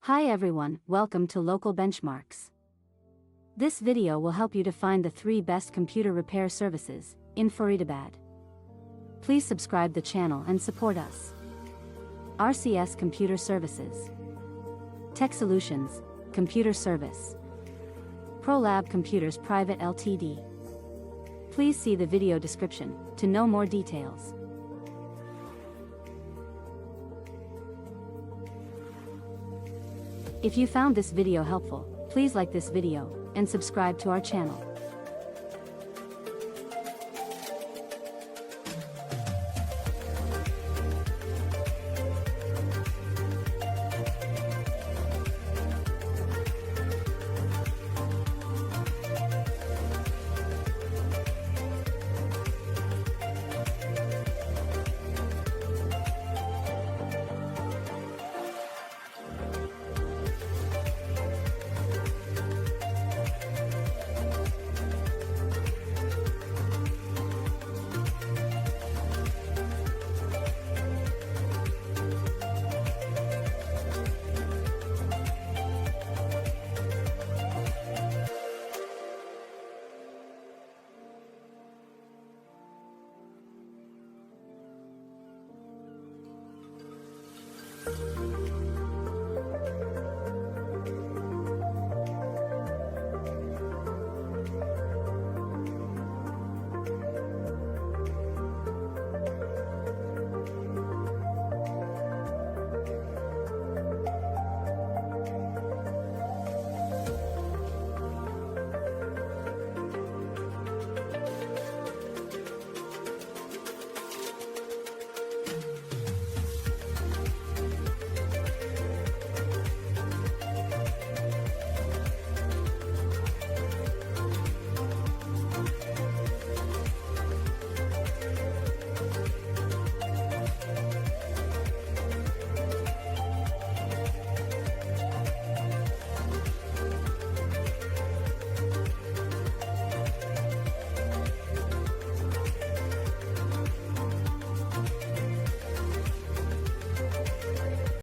Hi everyone, welcome to Local Benchmarks. This video will help you to find the 3 best computer repair services in Faridabad. Please subscribe the channel and support us. RCS Computer Services, TechSolutions, Computer Service, ProLab Computers Pvt Ltd. Please see the video description to know more details. If you found this video helpful, please like this video and subscribe to our channel.